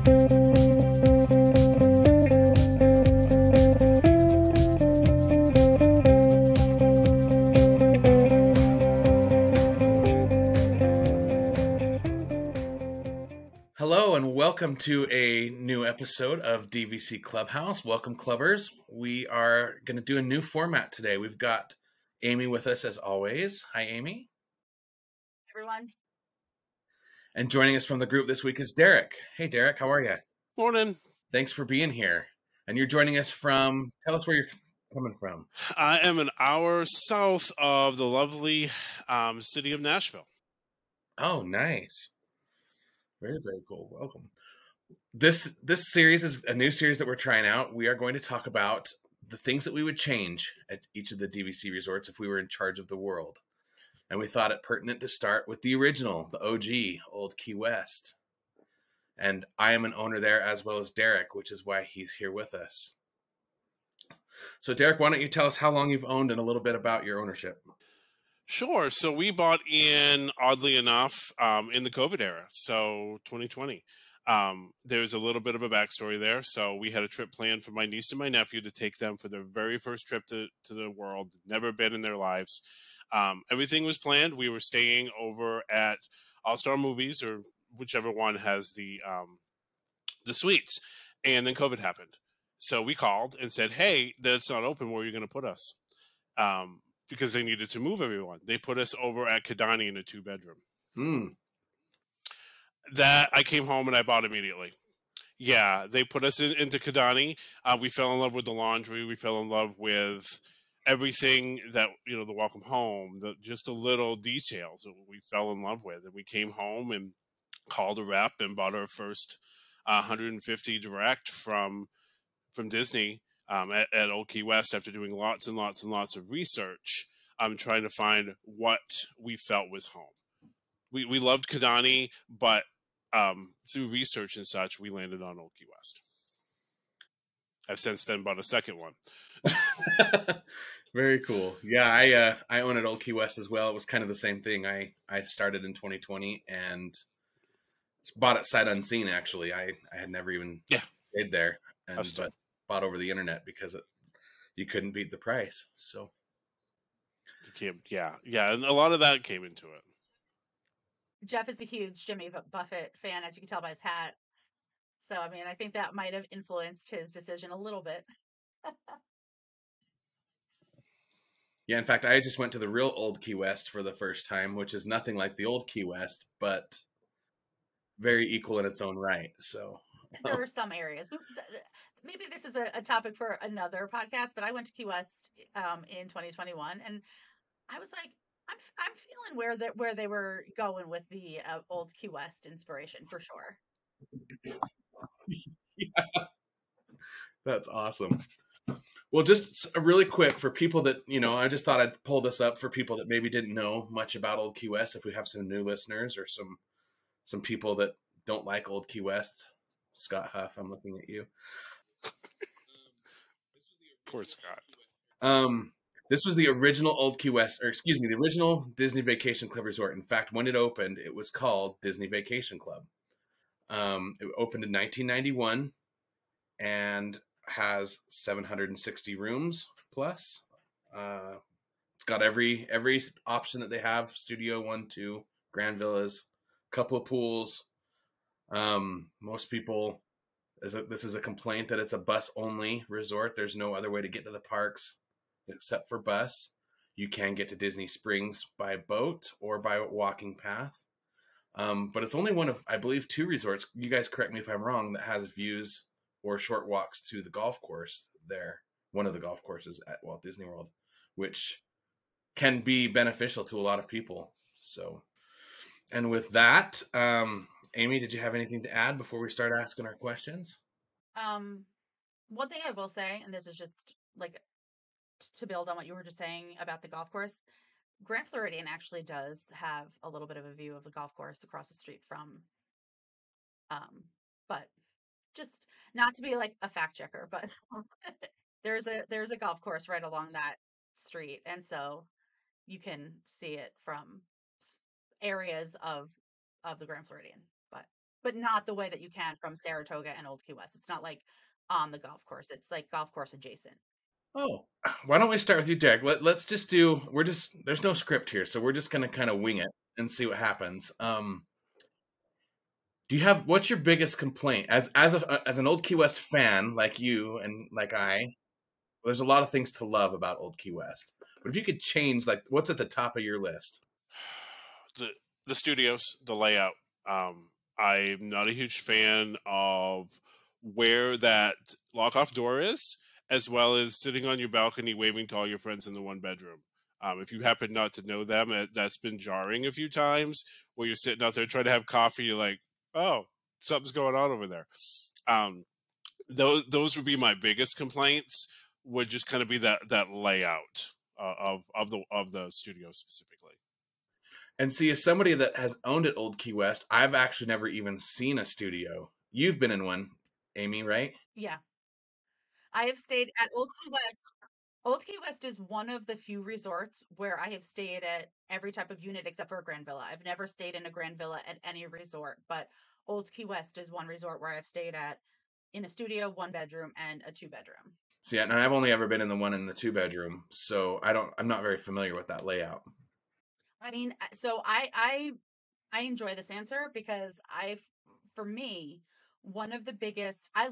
Hello and welcome to a new episode of DVC Clubhouse. Welcome, clubbers. We are going to do a new format today. We've got Amy with us as always. Hi, Amy. Everyone. And joining us from the group this week is Derek. Hey, Derek, how are you? Morning. Thanks for being here. And you're joining us from, tell us where you're coming from. I am an hour south of the lovely city of Nashville. Oh, nice. Very, very cool. Welcome. This series is a new series that we're trying out. We are going to talk about the things that we would change at each of the DVC resorts if we were in charge of the world. And we thought it pertinent to start with the original, the OG, Old Key West. And I am an owner there as well as Derek, which is why he's here with us. So Derek, why don't you tell us how long you've owned and a little bit about your ownership? Sure. So we bought in, oddly enough, in the COVID era, so 2020. There's a little bit of a backstory there. So we had a trip planned for my niece and my nephew to take them for their very first trip to the world, never been in their lives. Everything was planned. We were staying over at All-Star Movies, or whichever one has the suites. And then COVID happened. So we called and said, hey, that's not open. Where are you going to put us? Because they needed to move everyone. They put us over at Kidani in a 2-bedroom. That I came home and I bought immediately. Yeah, they put us into Kidani. We fell in love with the laundry. We fell in love with everything that, the welcome home, just the little details that we fell in love with. And we came home and called a rep and bought our first 150 direct from Disney. At Old Key West, after doing lots and lots and lots of research, trying to find what we felt was home. We loved Kidani, but through research and such, we landed on Old Key West. I've since then bought a second one. Very cool. Yeah, I own at Old Key West as well. It was kind of the same thing. I started in 2020 and bought it sight unseen, actually. I had never even stayed there. But bought over the internet because you couldn't beat the price. So yeah, and a lot of that came into it. Jeff is a huge Jimmy Buffett fan, as you can tell by his hat. So, I think that might have influenced his decision a little bit. Yeah, in fact, I just went to the real Old Key West for the first time, which is nothing like the Old Key West, but very equal in its own right. So there are some areas. Maybe this is a topic for another podcast, but I went to Key West in 2021, and I was like, I'm feeling where they were going with the Old Key West inspiration for sure. Yeah, that's awesome. Well, just really quick for people that, I just thought I'd pull this up for people that maybe didn't know much about Old Key West. If we have some new listeners or some people that don't like Old Key West. Scott Huff, I'm looking at you. Poor Scott. This was the original Old Key West, the original Disney Vacation Club Resort. In fact, when it opened, it was called Disney Vacation Club. It opened in 1991 and has 760 rooms plus. It's got every option that they have: Studio 1, 2, Grand Villas, couple of pools. Most people, this is a complaint that it's a bus-only resort. There's no other way to get to the parks except for bus. You can get to Disney Springs by boat or by walking path. But it's only one of, I believe, 2 resorts, you guys correct me if I'm wrong, that has views or short walks to the golf course there. One of the golf courses at Walt Disney World, which can be beneficial to a lot of people. So, and with that, Amy, did you have anything to add before we start asking our questions? One thing I will say, and this is just like to build on what you were just saying about the golf course, Grand Floridian actually does have a little bit of a view of the golf course across the street from, but just not to be like a fact checker, but there's a golf course right along that street, and so you can see it from areas of the Grand Floridian. But but not the way that you can from Saratoga and Old Key West. It's not like on the golf course. It's like golf course adjacent. Oh, why don't we start with you, Derek? Let's just do. We're just there's no script here, so we're just gonna kind of wing it and see what happens. Do you have what's your biggest complaint as an Old Key West fan like you and like I? There's a lot of things to love about Old Key West, but if you could change, like, what's at the top of your list? The studios, the layout. I'm not a huge fan of where that lock-off door is, as well as sitting on your balcony waving to all your friends in the one bedroom. If you happen not to know them, that's been jarring a few times. Where you're sitting out there trying to have coffee, you're like, "Oh, something's going on over there." Um, those would be my biggest complaints. Would just kind of be that layout of the studio specifically. And see, as somebody that has owned at Old Key West, I've actually never even seen a studio. You've been in one, Amy, right? Yeah. I have stayed at Old Key West. Old Key West is one of the few resorts where I have stayed at every type of unit except for a Grand Villa. I've never stayed in a Grand Villa at any resort, but Old Key West is one resort where I've stayed at in a studio, one bedroom, and a two bedroom. See, and I've only ever been in the one in the two bedroom, so I'm not very familiar with that layout. I mean, so I enjoy this answer because for me, one of the biggest, uh,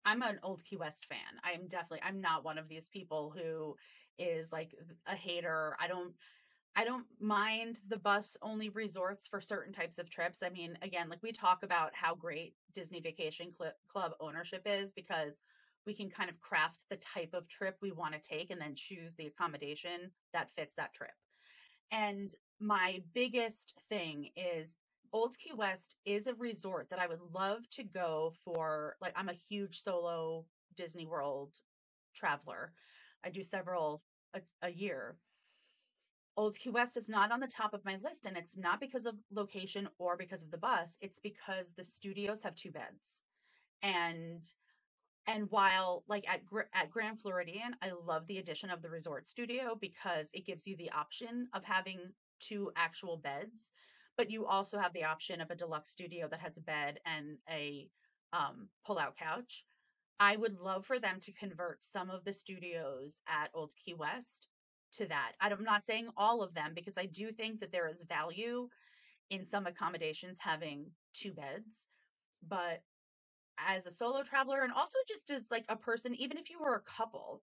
I'm an Old Key West fan. I'm not one of these people who is like a hater. I don't mind the bus only resorts for certain types of trips. I mean, again, like we talk about how great Disney Vacation Club ownership is because we can kind of craft the type of trip we want to take and then choose the accommodation that fits that trip. And my biggest thing is Old Key West is a resort that I would love to go for. Like, I'm a huge solo Disney World traveler. I do several a year. Old Key West is not on the top of my list, and it's not because of location or because of the bus. It's because the studios have two beds. And while like at Grand Floridian, I love the addition of the resort studio because it gives you the option of having two actual beds, but you also have the option of a deluxe studio that has a bed and a pull-out couch. I would love for them to convert some of the studios at Old Key West to that. I'm not saying all of them because I do think that there is value in some accommodations having two beds, but as a solo traveler and also just as like a person, even if you were a couple,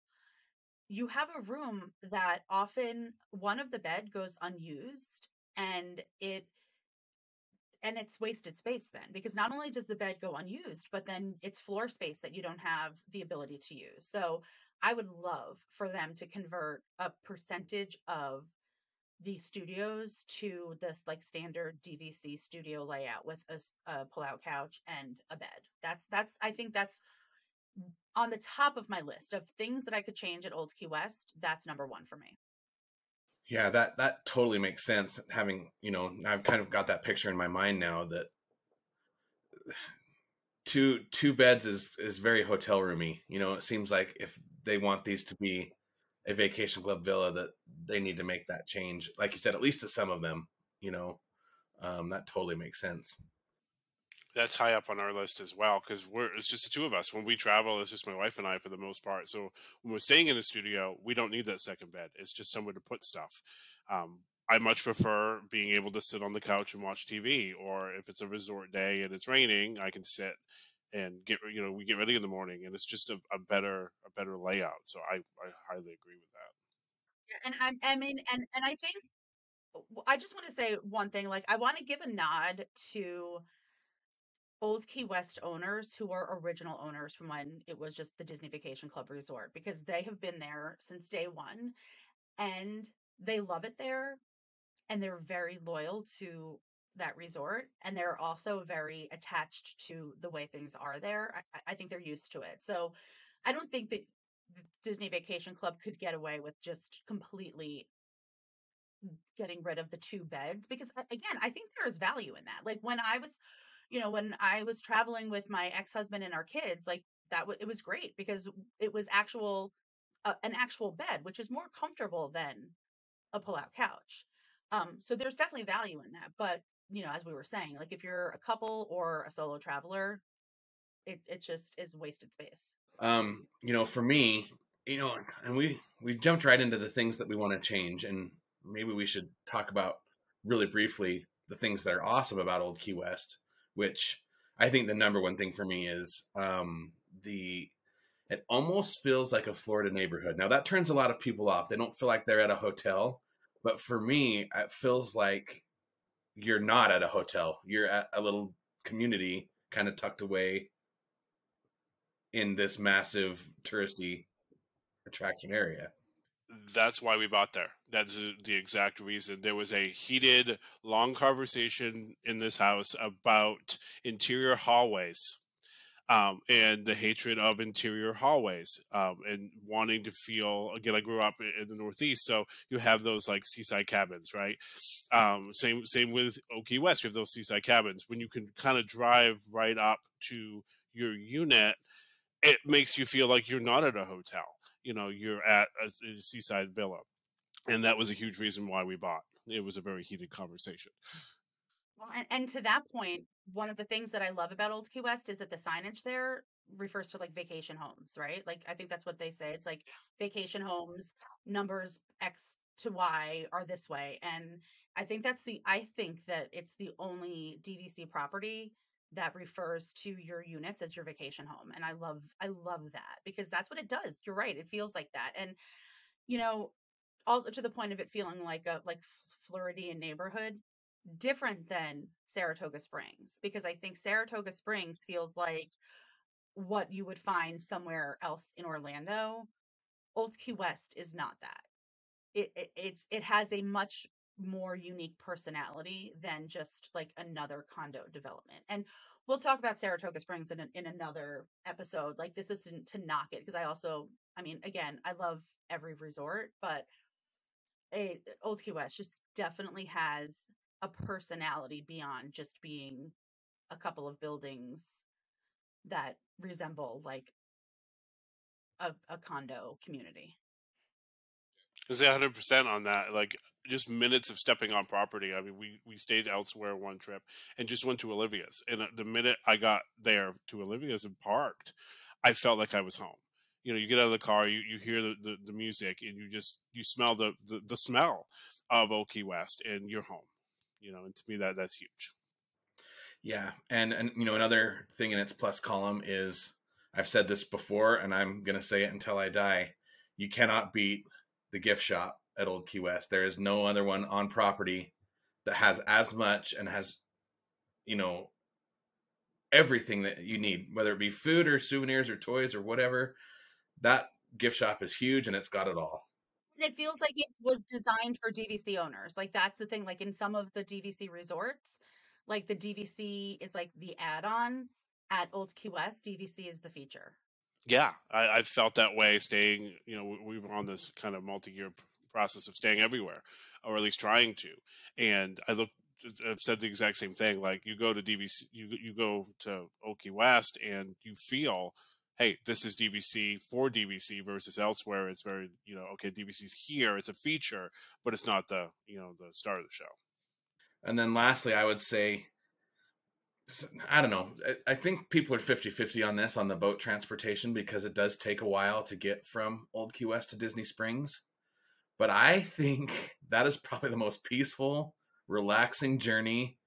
you have a room that often one of the bed goes unused and it's wasted space then because not only does the bed go unused, but then it's floor space that you don't have the ability to use. So I would love for them to convert a percentage of the studios to this like standard DVC studio layout with a pull-out couch and a bed. That's I think that's on the top of my list of things that I could change at Old Key West. That's number one for me. Yeah, that totally makes sense. Having, I've kind of got that picture in my mind now that two beds is very hotel roomy. It seems like if they want these to be a vacation club villa, that they need to make that change. Like you said, at least to some of them, that totally makes sense. That's high up on our list as well because it's just the two of us. When we travel, it's just my wife and I for the most part. So when we're staying in a studio, we don't need that second bed. It's just somewhere to put stuff. I much prefer being able to sit on the couch and watch TV, or if it's a resort day and it's raining, I can sit and we get ready in the morning, and it's just a better layout. So I highly agree with that. Yeah, and I mean, and I think I just want to say one thing. Like, I want to give a nod to Old Key West owners who are original owners from when it was just the Disney Vacation Club Resort because they have been there since day one and they love it there and they're very loyal to that resort and they're also very attached to the way things are there. I think they're used to it. So I don't think that Disney Vacation Club could get away with just completely getting rid of the two beds because again, I think there is value in that. Like when I was traveling with my ex-husband and our kids, like it was great because it was an actual bed, which is more comfortable than a pull-out couch. So there's definitely value in that, but as we were saying, like if you're a couple or a solo traveler, it just is wasted space. For me, and we jumped right into the things that we want to change, and maybe we should talk about really briefly the things that are awesome about Old Key West, which I think the number one thing for me is the it almost feels like a Florida neighborhood. Now that turns a lot of people off. They don't feel like they're at a hotel, but for me, it feels like you're not at a hotel. You're at a little community kind of tucked away in this massive touristy attraction area. That's why we bought there. That's the exact reason. There was a heated, long conversation in this house about interior hallways, and the hatred of interior hallways, and wanting to feel. Again, I grew up in the Northeast, so you have those like seaside cabins, right? Same with Key West. You have those seaside cabins. When you can kind of drive right up to your unit, it makes you feel like you're not at a hotel. You're at a seaside villa, and that was a huge reason why we bought. It was a very heated conversation. Well, and to that point, one of the things that I love about Old Key West is that the signage there refers to like vacation homes, right? Like I think that's what they say. It's like vacation homes, numbers X to Y are this way. And I think that it's the only DVC property that refers to your units as your vacation home. And I love that because that's what it does. You're right. It feels like that. And, you know, also to the point of it feeling like a Floridian neighborhood, different than Saratoga Springs, because I think Saratoga Springs feels like what you would find somewhere else in Orlando. Old Key West is not that. It has a much more unique personality than just like another condo development. And we'll talk about Saratoga Springs in another episode. Like this isn't to knock it because I mean, again, I love every resort, but Old Key West just definitely has a personality beyond just being a couple of buildings that resemble like a condo community. I was 100% on that. Like just minutes of stepping on property. I mean, we stayed elsewhere one trip and just went to Olivia's. And the minute I got there to Olivia's and parked, I felt like I was home. You get out of the car, you hear the music, and you smell the smell of Old Key West, and you're home. And to me that's huge. Yeah, and another thing in its plus column is I've said this before, and I'm gonna say it until I die. You cannot beat the gift shop at Old Key West. There is no other one on property that has as much and has everything that you need, whether it be food or souvenirs or toys or whatever. That gift shop is huge, and it's got it all. And it feels like it was designed for DVC owners. Like that's the thing. Like in some of the DVC resorts, like the DVC is like the add-on. At Old Key West, DVC is the feature. Yeah, I felt that way staying. We were on this kind of multi-year process of staying everywhere, or at least trying to. And I've said the exact same thing. Like you go to DVC, you go to Old Key West, and you feel, hey, this is DVC for DVC versus elsewhere. It's very, okay, DVC's here. It's a feature, but it's not the star of the show. And then lastly, I would say, I don't know. I think people are 50-50 on this, on the boat transportation, because it does take a while to get from Old Key West to Disney Springs. But I think that is probably the most peaceful, relaxing journey.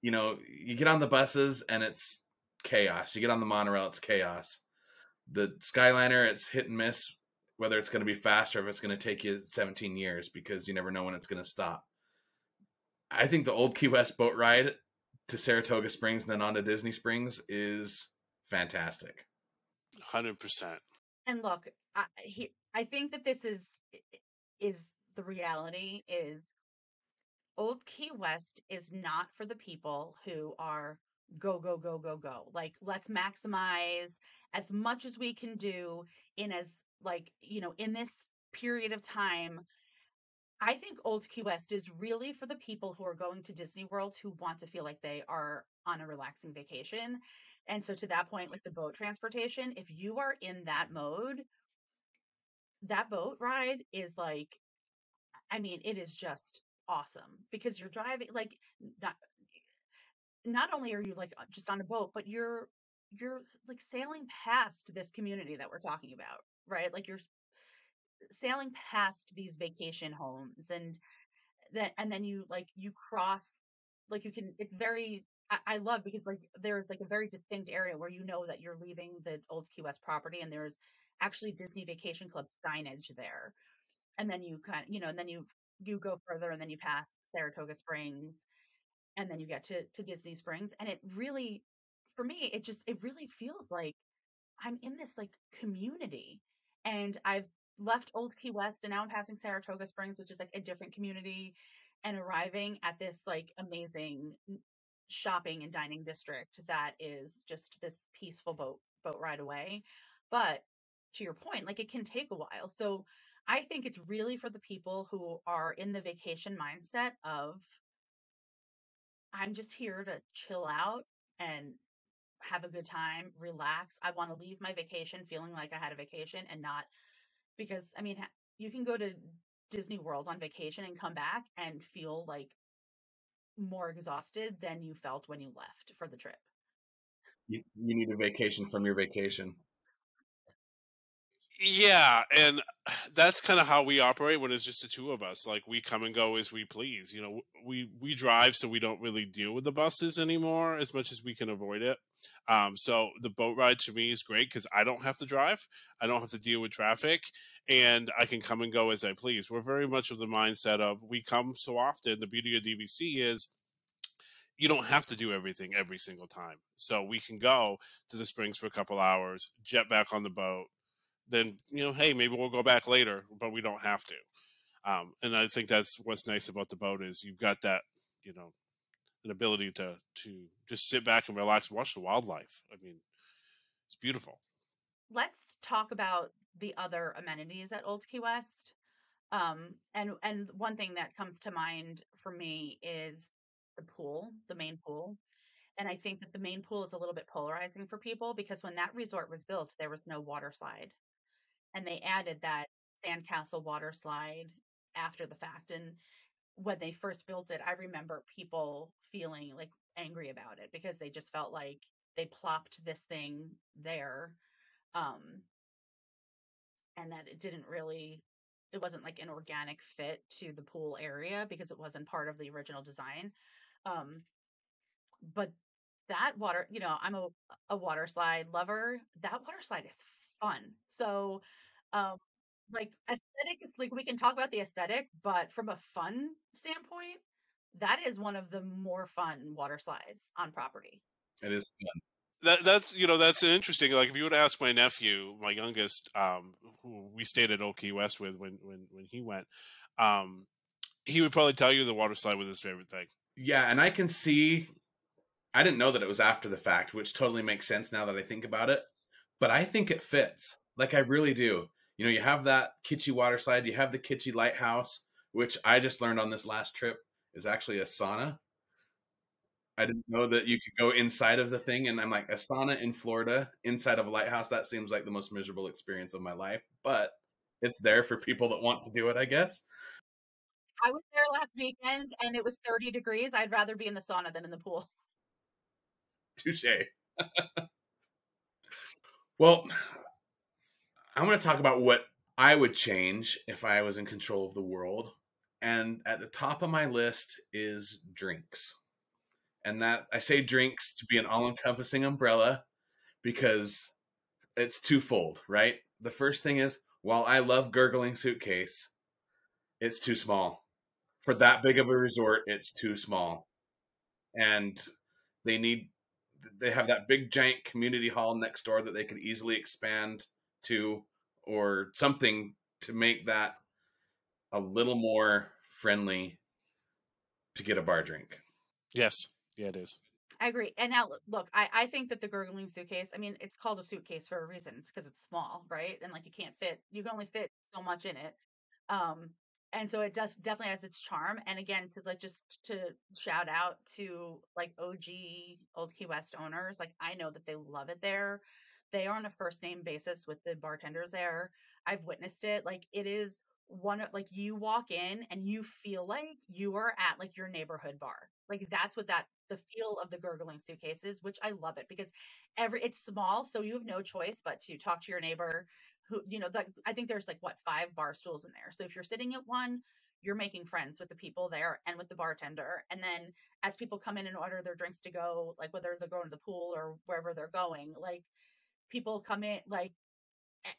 You get on the buses and it's chaos. You get on the monorail, it's chaos. The Skyliner, it's hit and miss whether it's going to be fast or if it's going to take you 17 years because you never know when it's going to stop. I think the Old Key West boat ride to Saratoga Springs and then on to Disney Springs is fantastic. 100%. And look, I think that this is the reality is Old Key West is not for the people who are go, go, go, go, go. Like, let's maximize as much as we can do in as like, in this period of time. I think Old Key West is really for the people who are going to Disney World who want to feel like they are on a relaxing vacation. And so to that point with the boat transportation, if you are in that mode, that boat ride is like, I mean, it is just awesome because you're driving like not not only are you like just on a boat, but you're like sailing past this community that we're talking about, right? Like you're sailing past these vacation homes and then you like you cross like you can it's very I love because like there's like a very distinct area where you know that you're leaving the old Key West property and there's actually Disney Vacation Club signage there. And then you kind of, and then you go further and then you pass Saratoga Springs and then you get to Disney Springs. And it really, for me, it really feels like I'm in this like community and I've left Old Key West and now I'm passing Saratoga Springs, which is like a different community and arriving at this like amazing shopping and dining district that is just this peaceful boat ride away. But to your point, like it can take a while. So I think it's really for the people who are in the vacation mindset of I'm just here to chill out and have a good time, relax. I want to leave my vacation feeling like I had a vacation and not because I mean you can go to Disney World on vacation and come back and feel like more exhausted than you felt when you left for the trip. You need a vacation from your vacation. Yeah, and that's kind of how we operate when it's just the two of us. Like we come and go as we please. You know, we drive, so we don't really deal with the buses anymore as much as we can avoid it. So the boat ride to me is great because I don't have to drive, I don't have to deal with traffic, and I can come and go as I please. We're very much of the mindset of we come so often. The beauty of DVC is you don't have to do everything every single time. So we can go to the Springs for a couple hours, jet back on the boat, then hey, maybe we'll go back later, but we don't have to. And I think that's what's nice about the boat is you've got that, an ability to just sit back and relax, watch the wildlife. I mean, it's beautiful. Let's talk about the other amenities at Old Key West. And one thing that comes to mind for me is the pool, the main pool. And I think that the main pool is a little bit polarizing for people because when that resort was built, there was no water slide. And they added that sandcastle water slide after the fact. And when they first built it, I remember people feeling like angry about it because they just felt like they plopped this thing there. Um, and that it wasn't like an organic fit to the pool area because it wasn't part of the original design. Um, but that water, I'm a water slide lover. That water slide is fun. So, um, like aesthetic is like we can talk about the aesthetic, but from a fun standpoint, that is one of the more fun water slides on property. It is fun. That's interesting. Like if you would ask my nephew, my youngest, who we stayed at Old Key West with when he went, um, he would probably tell you the water slide was his favorite thing. Yeah, and I can see. I didn't know that it was after the fact, which totally makes sense now that I think about it. But I think it fits. Like I really do. You have that kitschy water slide. You have the kitschy lighthouse, which I just learned on this last trip is actually a sauna. I didn't know that you could go inside of the thing, and I'm like, a sauna in Florida inside of a lighthouse. That seems like the most miserable experience of my life, but it's there for people that want to do it, I guess. I was there last weekend and it was 30 degrees. I'd rather be in the sauna than in the pool. Touche. Well, I'm going to talk about what I would change if I was in control of the world. And at the top of my list is drinks. And that I say drinks to be an all encompassing umbrella because it's twofold, right? The first thing is, while I love gurgling suitcase, it's too small. For that big of a resort, it's too small. And they need they have that big giant community hall next door that they could easily expand to or something to make that a little more friendly to get a bar drink. Yes, yeah, it is. I agree. And now, look, I think that the gurgling suitcase, I mean, it's called a suitcase for a reason. It's because it's small, right? And like you can only fit so much in it. Um, and so it does definitely has its charm. And again, to like just to shout out to like OG Old Key West owners, like I know that they love it there. They are on a first name basis with the bartenders there. I've witnessed it. Like it is like you walk in and you feel like you are at like your neighborhood bar. Like that's what the feel of the Gurgling Suitcase is, which I love it because it's small, so you have no choice but to talk to your neighbor who, I think there's like 5 bar stools in there. So if you're sitting at one, you're making friends with the people there and with the bartender. And then as people come in and order their drinks to go, like whether they're going to the pool or wherever they're going, like people come in, like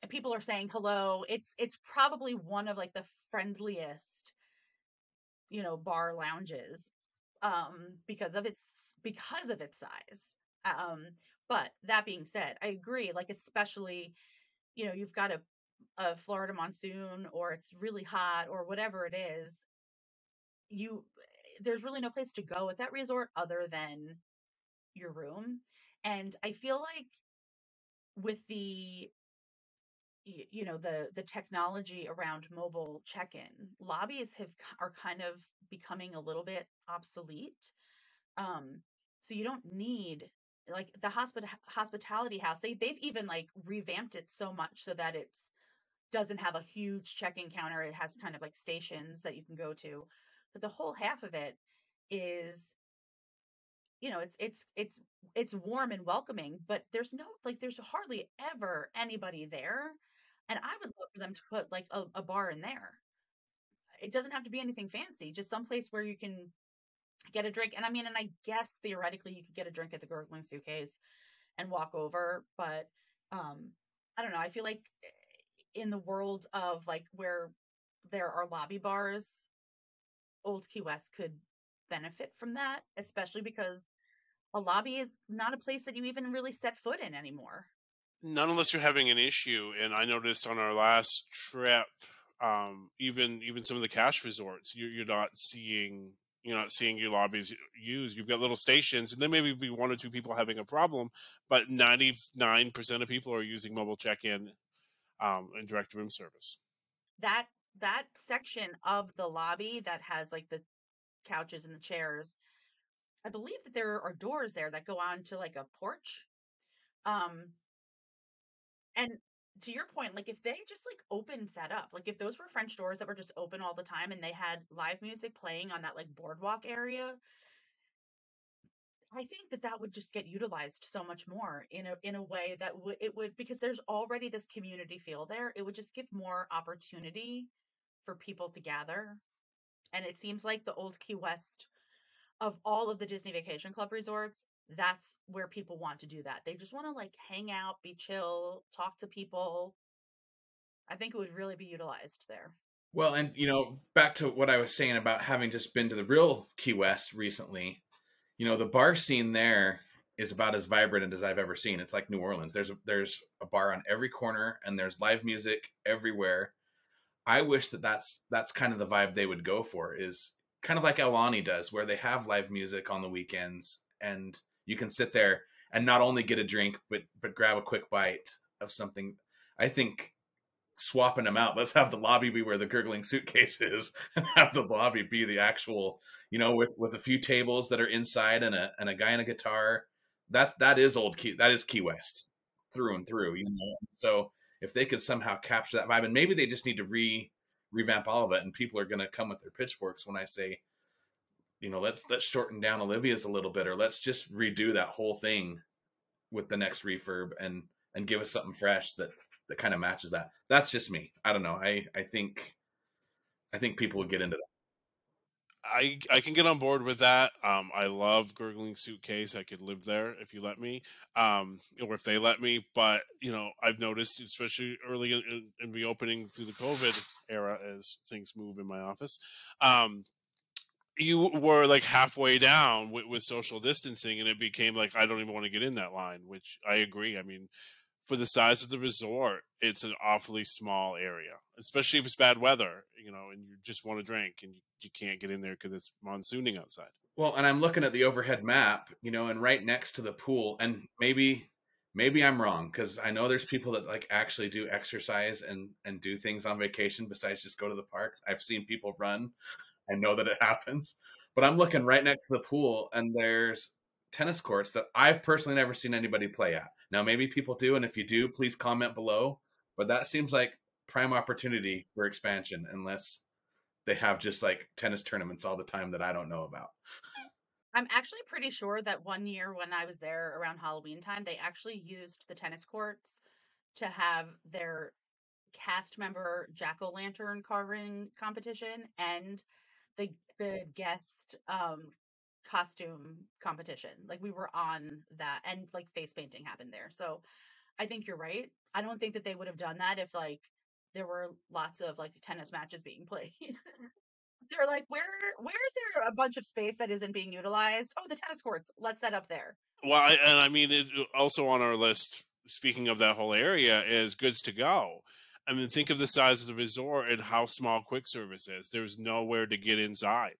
people are saying hello. It's probably one of like the friendliest, bar lounges, because of its size. But that being said, I agree. Like especially, you've got a Florida monsoon, or it's really hot, or whatever it is. There's really no place to go at that resort other than your room. And I feel like with the technology around mobile check-in, lobbies are kind of becoming a little bit obsolete. So you don't need, like, the hospitality house. They've even like revamped it so much so that it's doesn't have a huge check-in counter. It has kind of like stations that you can go to, but the whole half of it is, it's warm and welcoming, but there's hardly ever anybody there. And I would love for them to put like a bar in there. It doesn't have to be anything fancy, just someplace where you can get a drink. And I mean, and I guess theoretically you could get a drink at the Gurgling Suitcase and walk over, but I don't know. I feel like in the world of like where there are lobby bars, Old Key West could benefit from that, especially because a lobby is not a place that you even really set foot in anymore. Not unless you're having an issue. And I noticed on our last trip, even some of the cash resorts, you're not seeing your lobbies used. You've got little stations, and there may be 1 or 2 people having a problem, but 99% of people are using mobile check-in and direct room service. That section of the lobby that has like the couches and the chairs, I believe that there are doors there that go on to like a porch. And to your point, like if they just like opened that up, like if those were French doors that were just open all the time and they had live music playing on that like boardwalk area, I think that would just get utilized so much more in a way that it would, because there's already this community feel there. It would just give more opportunity for people to gather. And it seems like the Old Key West, of all of the Disney Vacation Club resorts, that's where people want to do that. They just want to like hang out, be chill, talk to people. I think it would really be utilized there. Well, and back to what I was saying about having just been to the real Key West recently, the bar scene there is about as vibrant as I've ever seen. It's like New Orleans. There's a bar on every corner, and there's live music everywhere. I wish that's kind of the vibe they would go for, is kind of like Aulani does, where they have live music on the weekends, and you can sit there and not only get a drink, but grab a quick bite of something. I think swapping them out. Let's have the lobby be where the Gurgling Suitcase is, and have the lobby be the actual, with a few tables that are inside and a guy and a guitar. That is Key West through and through. So if they could somehow capture that vibe, and maybe they just need to revamp all of it, and people are going to come with their pitchforks when I say, let's shorten down Olivia's a little bit, or let's just redo that whole thing with the next refurb and give us something fresh that kind of matches that. That's just me. I don't know. I think people would get into that. I can get on board with that. I love Gurgling Suitcase. I could live there if you let me, or if they let me. But I've noticed, especially early in reopening through the COVID era, as things move in my office, you were like halfway down with social distancing, and it became like I don't even want to get in that line. Which I agree. I mean, for the size of the resort, it's an awfully small area, especially if it's bad weather, and you just want to drink and you can't get in there because it's monsooning outside. Well, and I'm looking at the overhead map, and right next to the pool, and maybe I'm wrong, because I know there's people that like actually do exercise and do things on vacation besides just go to the parks. I've seen people run. I know that it happens, but I'm looking right next to the pool, and there's tennis courts that I've personally never seen anybody play at. Now, maybe people do, and if you do, please comment below. But that seems like prime opportunity for expansion unless they have just like tennis tournaments all the time that I don't know about. I'm actually pretty sure that one year when I was there around Halloween time, they actually used the tennis courts to have their cast member jack-o'-lantern carving competition and the guest costume competition. Like we were on that, and like face painting happened there. So I think you're right. I don't think that they would have done that if like there were lots of like tennis matches being played. They're like, where is there a bunch of space that isn't being utilized? Oh, the tennis courts. Let's set up there. Well, I mean, also on our list, speaking of that whole area, is goods to go. I mean, think of the size of the resort and how small quick service is. There's nowhere to get inside.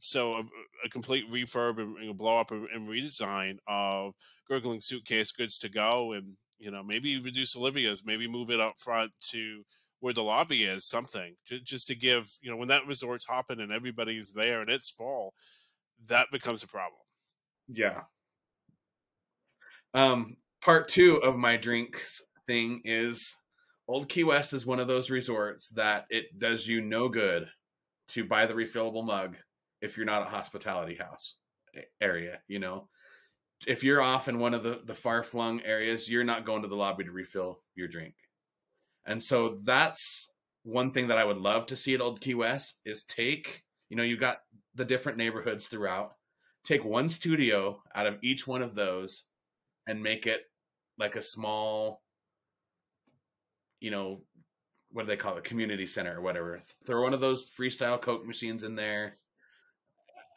So a complete refurb and blow up and redesign of Gurgling Suitcase goods to go, and maybe reduce Olivia's, maybe move it up front to where the lobby is, something just to give when that resort's hopping and everybody's there and it's full, that becomes a problem. Yeah. Part two of my drinks thing is Old Key West is one of those resorts that it does you no good to buy the refillable mug if you're not a hospitality house area. If you're off in one of the far-flung areas, you're not going to the lobby to refill your drink. And so that's one thing that I would love to see at Old Key West is take, you've got the different neighborhoods throughout, take one studio out of each one of those and make it like a small, what do they call it? Community center or whatever. Throw one of those freestyle Coke machines in there,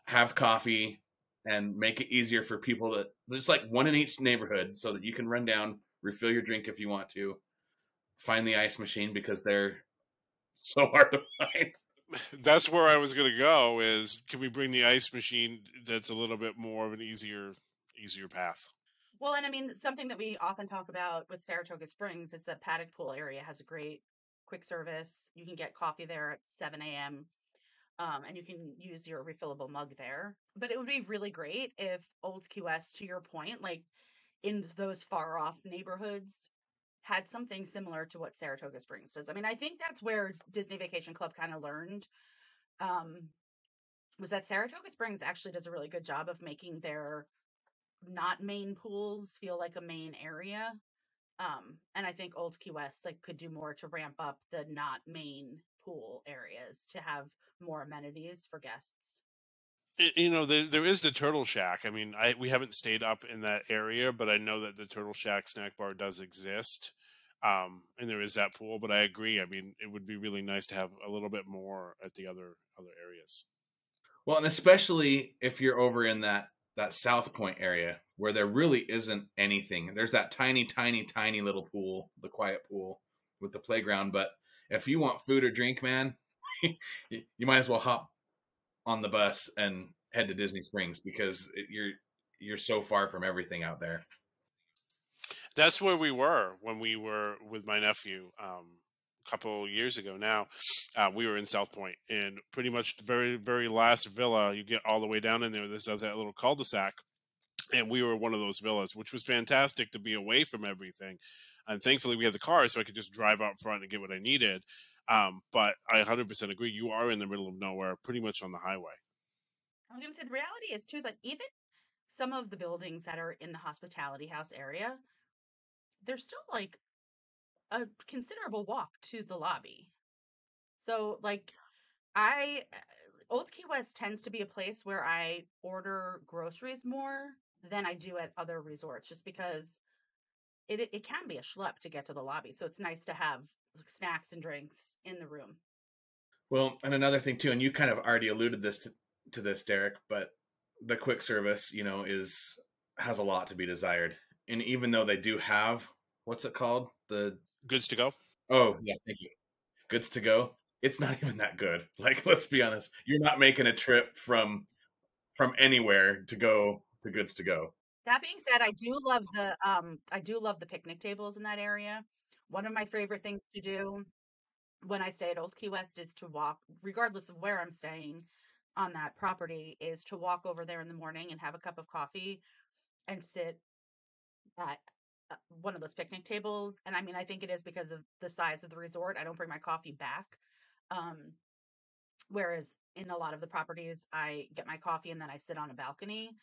have coffee, and make it easier for people to, there's like one in each neighborhood so that you can run down, refill your drink if you want to, find the ice machine because they're so hard to find. That's where I was going to go is, can we bring the ice machine that's a little bit more of an easier path? Well, and I mean, something that we often talk about with Saratoga Springs is the Paddock Pool area has a great quick service. You can get coffee there at 7 a.m. And you can use your refillable mug there. But it would be really great if Old Key West, to your point, like in those far off neighborhoods, had something similar to what Saratoga Springs does. I mean, I think that's where Disney Vacation Club kind of learned was that Saratoga Springs actually does a really good job of making their not main pools feel like a main area. And I think Old Key West like could do more to ramp up the not main pool areas to have more amenities for guests. There is the Turtle Shack. I mean, we haven't stayed up in that area, but I know that the Turtle Shack snack bar does exist, and there is that pool. But I agree. I mean, it would be really nice to have a little bit more at the other areas. Well, and especially if you're over in that South Point area where there really isn't anything. There's that tiny, tiny, tiny little pool, the quiet pool with the playground. But if you want food or drink, man, you might as well hop on the bus and head to Disney Springs because you're so far from everything out there. That's where we were when we were with my nephew a couple years ago now. We were in South Point, and pretty much the very, very last villa, you get all the way down in there, there's that little cul-de-sac, and we were one of those villas, which was fantastic to be away from everything. And thankfully we had the car, so I could just drive out front and get what I needed. But I 100% agree. You are in the middle of nowhere, pretty much on the highway. I was going to say the reality is too that even some of the buildings that are in the hospitality house area, there's still like a considerable walk to the lobby. So like I Old Key West tends to be a place where I order groceries more than I do at other resorts just because it can be a schlep to get to the lobby. So it's nice to have snacks and drinks in the room. Well, and another thing too, and you kind of already alluded to this, Derek, but the quick service, has a lot to be desired. And even though they do have, what's it called? The Goods to go. Oh, yeah, thank you. Goods to go. It's not even that good. Like, let's be honest. You're not making a trip from anywhere to go to Goods to go. That being said, I do love the picnic tables in that area. One of my favorite things to do when I stay at Old Key West is to walk, regardless of where I'm staying on that property, is to walk over there in the morning and have a cup of coffee and sit at one of those picnic tables. And I mean, I think it is because of the size of the resort. I don't bring my coffee back. Um, whereas in a lot of the properties, I get my coffee and then I sit on a balcony.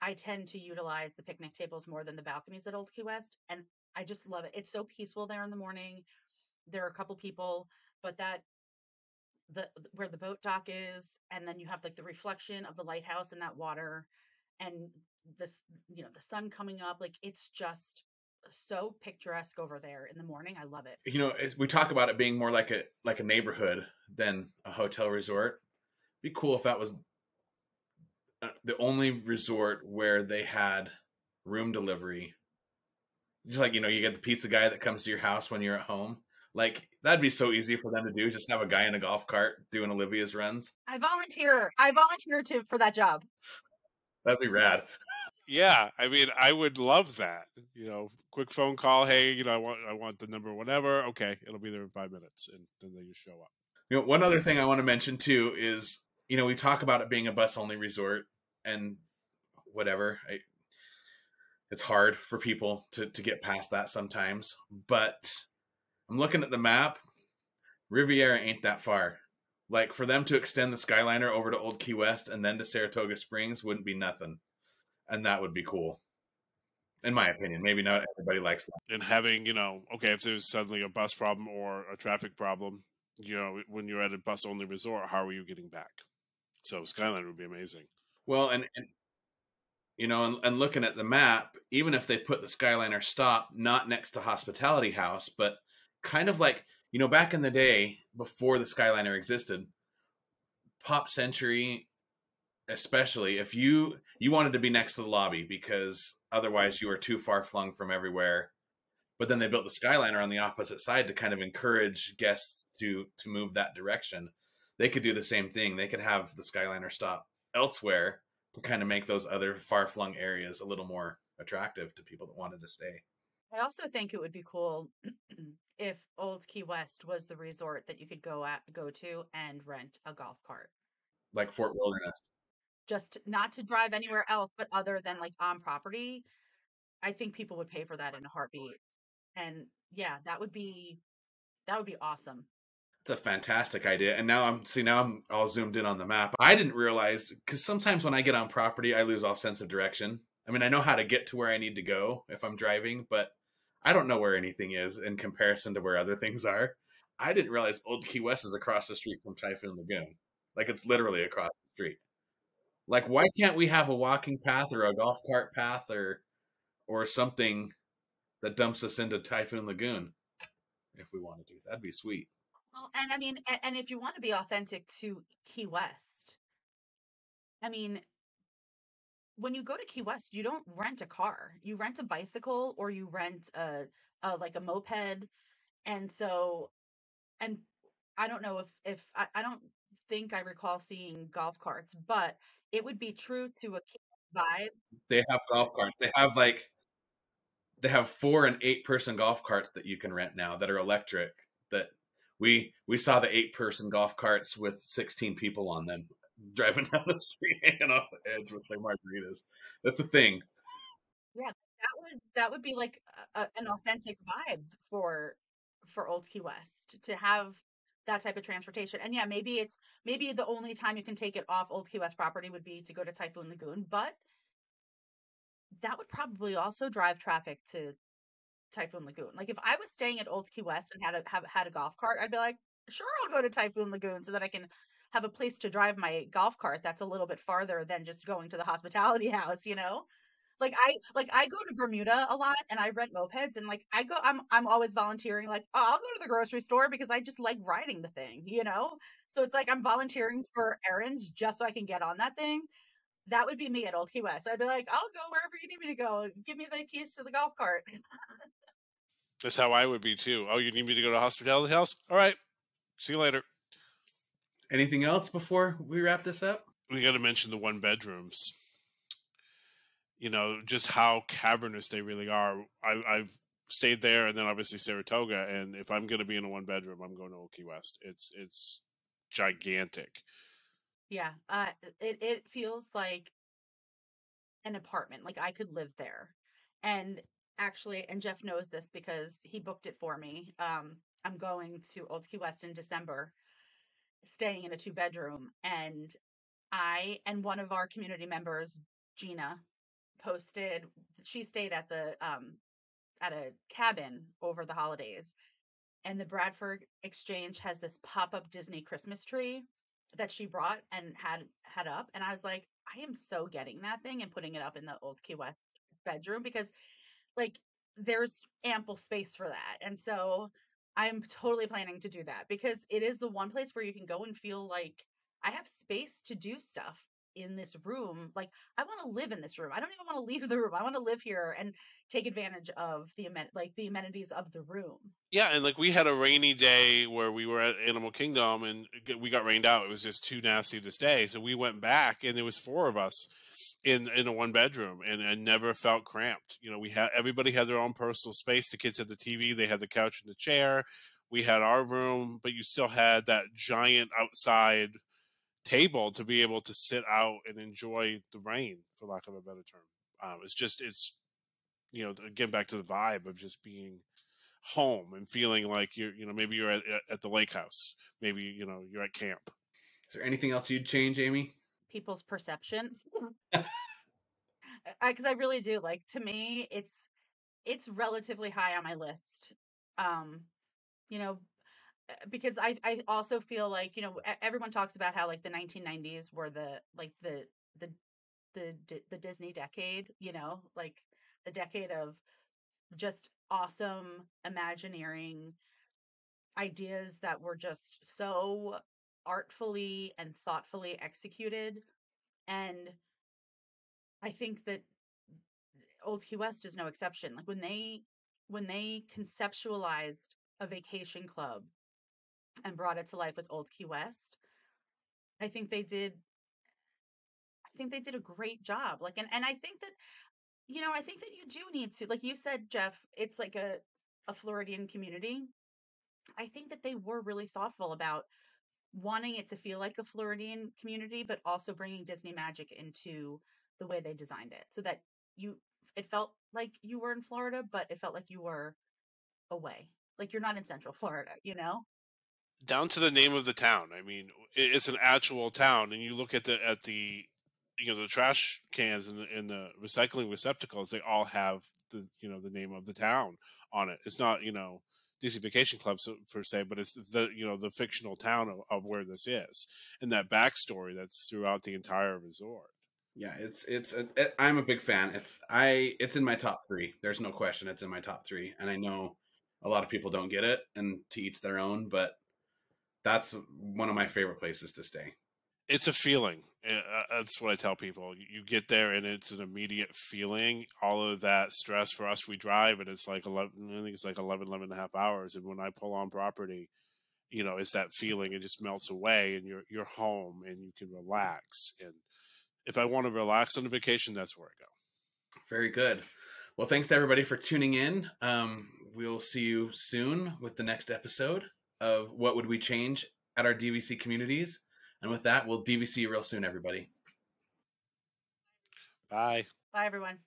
I tend to utilize the picnic tables more than the balconies at Old Key West. And I just love it. It's so peaceful there in the morning. There are a couple people, but that the where the boat dock is, and then you have like the reflection of the lighthouse in that water, and this, the sun coming up, like it's just so picturesque over there in the morning. I love it. We talk about it being more like a neighborhood than a hotel resort. It'd be cool if that was the only resort where they had room delivery. Just like, you get the pizza guy that comes to your house when you're at home. Like, that'd be so easy for them to do. Just have a guy in a golf cart doing Olivia's runs. I volunteer for that job. That'd be rad. Yeah, I mean, I would love that. Quick phone call. Hey, I want the number, whatever. Okay, it'll be there in 5 minutes, and then they just show up. One other thing I want to mention too is, we talk about it being a bus only resort and whatever. It's hard for people to get past that sometimes, but I'm looking at the map. Riviera ain't that far. Like, for them to extend the Skyliner over to Old Key West and then to Saratoga Springs wouldn't be nothing. And that would be cool. In my opinion. Maybe not everybody likes that. And having, okay, if there's suddenly a bus problem or a traffic problem, when you're at a bus only resort, how are you getting back? So Skyliner would be amazing. Well, and looking at the map, even if they put the Skyliner stop not next to Hospitality House, but kind of like, back in the day before the Skyliner existed, Pop Century, especially if you wanted to be next to the lobby because otherwise you were too far flung from everywhere. But then they built the Skyliner on the opposite side to kind of encourage guests to move that direction. They could do the same thing. They could have the Skyliner stop elsewhere to kind of make those other far-flung areas a little more attractive to people that wanted to stay. I also think it would be cool if Old Key West was the resort that you could go to and rent a golf cart. Like Fort Wilderness. Just not to drive anywhere else, but other than like on property. I think people would pay for that in a heartbeat. And yeah, that would be awesome. It's a fantastic idea. And now I'm all zoomed in on the map. I didn't realize, because sometimes when I get on property, I lose all sense of direction. I mean, I know how to get to where I need to go if I'm driving, but I don't know where anything is in comparison to where other things are. I didn't realize Old Key West is across the street from Typhoon Lagoon. Like, it's literally across the street. Like, why can't we have a walking path or a golf cart path or something that dumps us into Typhoon Lagoon if we want to do? That'd be sweet. Well, and I mean, and if you want to be authentic to Key West, I mean, when you go to Key West, you don't rent a car. You rent a bicycle or you rent like a moped. And so, and I don't know if I don't think I recall seeing golf carts, but it would be true to a Key West vibe. They have golf carts. They have 4 and 8 person golf carts that you can rent now that are electric. That we saw the 8-person golf carts with 16 people on them driving down the street, hanging off the edge with their margaritas. That's a thing. Yeah, that would be like an authentic vibe for Old Key West to have that type of transportation. And yeah, maybe the only time you can take it off Old Key West property would be to go to Typhoon Lagoon, but that would probably also drive traffic to Typhoon Lagoon. Like if I was staying at Old Key West and had a golf cart, I'd be like, sure, I'll go to Typhoon Lagoon so that I can have a place to drive my golf cart that's a little bit farther than just going to the hospitality house, Like I go to Bermuda a lot and I rent mopeds and like I'm always volunteering, like, oh, I'll go to the grocery store because I just like riding the thing, So it's like I'm volunteering for errands just so I can get on that thing. That would be me at Old Key West. I'd be like, I'll go wherever you need me to go. Give me the keys to the golf cart. That's how I would be too. Oh, you need me to go to hospitality house? All right. See you later. Anything else before we wrap this up? We got to mention the 1-bedrooms. Just how cavernous they really are. I've stayed there and then obviously Saratoga. And if I'm going to be in a 1-bedroom, I'm going to Old Key West. It's gigantic. Yeah. It feels like an apartment. Like I could live there. And actually, and Jeff knows this because he booked it for me. I'm going to Old Key West in December, staying in a 2-bedroom, and I and one of our community members, Gina, posted. She stayed at a cabin over the holidays, and the Bradford Exchange has this pop-up Disney Christmas tree that she brought and had up, and I was like, I am so getting that thing and putting it up in the Old Key West bedroom because like there's ample space for that. And so I'm totally planning to do that because it is the one place where you can go and feel like I have space to do stuff in this room. Like I want to live in this room. I don't even want to leave the room. I want to live here and take advantage of the amenities of the room. Yeah, and like we had a rainy day where we were at Animal Kingdom and we got rained out. It was just too nasty to stay. So we went back and there was 4 of us in a 1-bedroom and never felt cramped. You know, everybody had their own personal space. The kids had the TV, they had the couch and the chair. We had our room, but you still had that giant outside table to be able to sit out and enjoy the rain, for lack of a better term. It's again back to the vibe of just being home and feeling like maybe you're at the lake house, maybe you're at camp. Is there anything else you'd change, Amy? People's perception. Because I really do, like, to me it's relatively high on my list. You know, because I also feel like, everyone talks about how like the 1990s were the the Disney decade, like the decade of just awesome Imagineering ideas that were just so artfully and thoughtfully executed. And I think that Old Key West is no exception. Like when they conceptualized a vacation club and brought it to life with Old Key West, I think they did a great job. Like and I think that I think that you do need to, like you said, Jeff, it's like a Floridian community. I think that they were really thoughtful about wanting it to feel like a Floridian community, but also bringing Disney magic into the way they designed it so that it felt like you were in Florida, but it felt like you were away. Like you're not in Central Florida, Down to the name of the town. I mean, it's an actual town, and you look at the the trash cans and the recycling receptacles. They all have the name of the town on it. It's not Disney Vacation Club per se, but it's the fictional town of where this is, and that backstory that's throughout the entire resort. Yeah, I'm a big fan. It's in my top 3. There's no question. It's in my top 3, and I know a lot of people don't get it, and to each their own. But that's one of my favorite places to stay. It's a feeling. That's what I tell people. You get there and it's an immediate feeling. All of that stress for us, we drive and it's like 11, I think it's like 11 and a half hours. And when I pull on property, it's that feeling. It just melts away and you're home and you can relax. And if I want to relax on a vacation, that's where I go. Very good. Well, thanks to everybody for tuning in. We'll see you soon with the next episode of What Would We Change at our DVC communities. And with that, we'll DVC real soon, everybody. Bye. Bye, everyone.